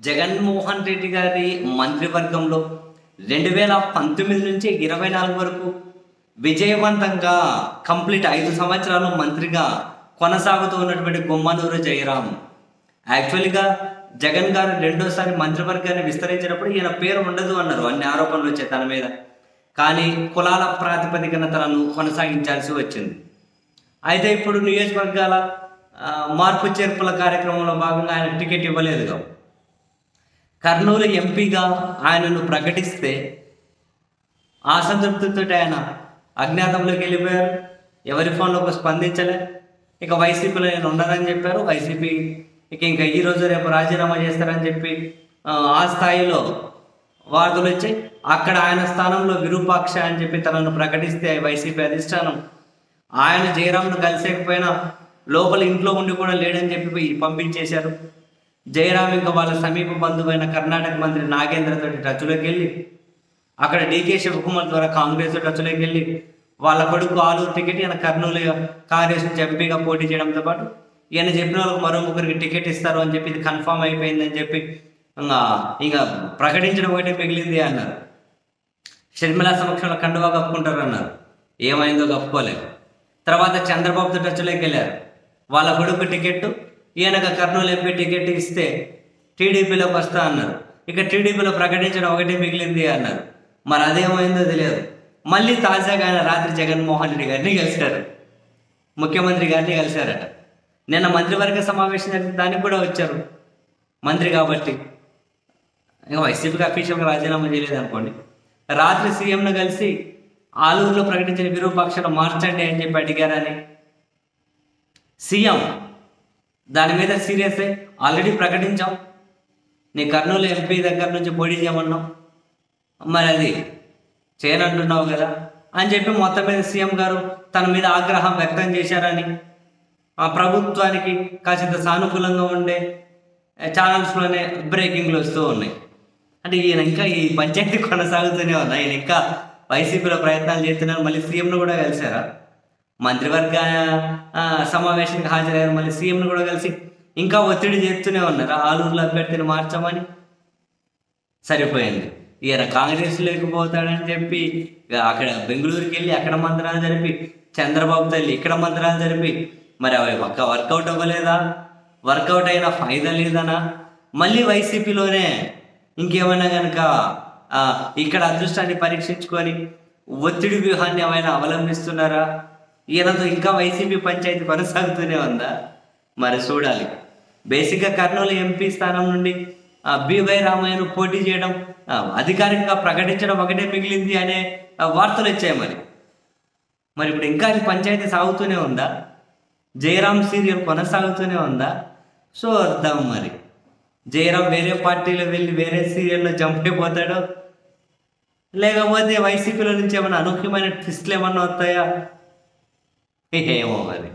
జగన్మోహన్ రెడ్డి గారి మంత్రివర్గంలో 2019 నుంచి 24 వరకు విజయవంతంగా కంప్లీట్ 5 సంవత్సరాలు మంత్రిగా కొనసాగుతూ ఉన్నటువంటి గుమ్మనూరు జయరాం. యాక్చువల్గా జగన్ గారు రెండోసారి మంత్రివర్గాన్ని విస్తరించినప్పుడు ఈయన పేరు ఉండదు అన్నారు, అన్ని ఆరోపణలు వచ్చాయి తన మీద. కానీ కులాల ప్రాతిపదికన తనను కొనసాగించాల్సి వచ్చింది. అయితే ఇప్పుడు నియోజకవర్గాల మార్పు చేర్పుల కార్యక్రమంలో భాగంగా ఆయన టికెట్ ఇవ్వలేదుగా. కర్నూలు ఎంపీగా ఆయనను ప్రకటిస్తే అసంతృప్తితో ఆయన అజ్ఞాతంలోకి వెళ్ళిపోయారు. ఎవరి ఫోన్లోకి స్పందించలే. ఇక వైసీపీలో నేను ఉండనని చెప్పారు. వైసీపీ ఇంకా ఈ రోజు రేపు రాజీనామా చేస్తారని చెప్పి ఆ స్థాయిలో వార్తలు వచ్చాయి. అక్కడ ఆయన స్థానంలో విరూపాక్ష అని చెప్పి తనను ప్రకటిస్తే వైసీపీ అధిష్టానం ఆయన జయరాంను కలిసేకపోయినా లోపల ఇంట్లో ఉండి కూడా లేడని చెప్పి పంపించేశారు. జయరాం ఇంకా వాళ్ళ సమీప బంధువైన కర్ణాటక మంత్రి నాగేంద్రతో టచ్లోకి వెళ్ళి అక్కడ డీకే శివకుమార్ ద్వారా కాంగ్రెస్ టచ్లోకి వెళ్ళి వాళ్ళ కొడుకు ఆలూరు టికెట్ ఈయన కర్నూలు కాంగ్రెస్ నుంచి ఎంపీగా పోటీ చేయడంతో పాటు ఈయన చెప్పిన వాళ్ళకి మరో ముగ్గురికి టికెట్ ఇస్తారు అని చెప్పి ఇది కన్ఫామ్ అయిపోయిందని చెప్పి ఇంకా ప్రకటించడం ఒకటే మిగిలింది అన్నారు. షర్మిల సమక్షంలో కండువా కప్పుకుంటారు అన్నారు. ఏమైందో కప్పుకోలేదు. తర్వాత చంద్రబాబుతో టచ్లోకి వెళ్ళారు. వాళ్ళ కొడుకు టికెట్ ఈయనగా కర్నూలు ఎంపీ టికెట్ ఇస్తే టీడీపీలోకి వస్తా అన్నారు. ఇక టీడీపీలో ప్రకటించడం ఒకటి మిగిలింది అన్నారు. మరి అదేమైందో తెలియదు. మళ్ళీ తాజాగా ఆయన రాత్రి జగన్మోహన్ రెడ్డి గారిని కలిశారు, ముఖ్యమంత్రి గారిని కలిశారట. నిన్న మంత్రివర్గ సమావేశం జరిగితే దానికి కూడా వచ్చారు మంత్రి కాబట్టి. ఇంకా వైసీపీకి అఫీషియల్గా రాజీనామా చేయలేదు అనుకోండి. రాత్రి సీఎంను కలిసి ఆలూరులో ప్రకటించిన విరూపాక్షను మార్చండి అని చెప్పి అడిగారని సీఎం దాని మీద సీరియస్ అయ్యి ఆల్రెడీ ప్రకటించాం, నీ కర్నూలు ఎంపీ దగ్గర నుంచి పోటీ చేయమన్నాం, మరి అది చేయనంటున్నావు కదా అని చెప్పి మొత్తం మీద సీఎం గారు తన మీద ఆగ్రహం వ్యక్తం చేశారని ఆ ప్రభుత్వానికి కాసింత సానుకూలంగా ఉండే ఛానల్స్లోనే బ్రేకింగ్లు వస్తూ ఉన్నాయి. అంటే ఈయన ఇంకా ఈ పంచాయతీ కొనసాగుతూనే ఉన్నా, ఈయన ఇంకా వైసీపీలో ప్రయత్నాలు చేస్తున్నారు. మళ్ళీ సీఎంను కూడా కలిశారా? మంత్రివర్గ సమావేశానికి హాజరయ్యారు. మళ్ళీ సీఎంను కూడా కలిసి ఇంకా ఒత్తిడి చేస్తూనే ఉన్నారు, ఆలూరులో అభ్యర్థిని మార్చామని. సరిపోయింది. ఈయన కాంగ్రెస్ లేకపోతాడని చెప్పి అక్కడ బెంగళూరుకి వెళ్ళి అక్కడ మంత్రాలు జరిపి, చంద్రబాబు తల్లి ఇక్కడ మంత్రాలు జరిపి, మరి అవి వర్కౌట్ అవ్వలేదా? వర్కౌట్ అయినా ఫైదా లేదనా? మళ్ళీ వైసీపీలోనే ఇంకేమైనా కనుక ఇక్కడ అదృష్టాన్ని పరీక్షించుకొని ఒత్తిడి వ్యూహాన్ని ఏమైనా అవలంబిస్తున్నారా? ఈయనతో ఇంకా వైసీపీ పంచాయతీ కొనసాగుతూనే ఉందా? మరి చూడాలి. బేసిక్గా కర్నూలు ఎంపీ స్థానం నుండి బివై రామయ్యను పోటీ చేయడం, అధికారికంగా ప్రకటించడం ఒకటే మిగిలింది అనే వార్తలు వచ్చాయి. మరి ఇప్పుడు ఇంకా అది పంచాయతీ సాగుతూనే ఉందా? జయరాం సీరియల్ కొనసాగుతూనే ఉందా? సో అర్థం మరి జయరాం వేరే పార్టీలో వెళ్ళి వేరే సీరియల్లో జంప్ అయిపోతాడో, లేకపోతే వైసీపీలో నుంచి ఏమైనా అనూహ్యమైన ట్విస్ట్లు ఏమన్నా వస్తాయా? ఏమో మరి.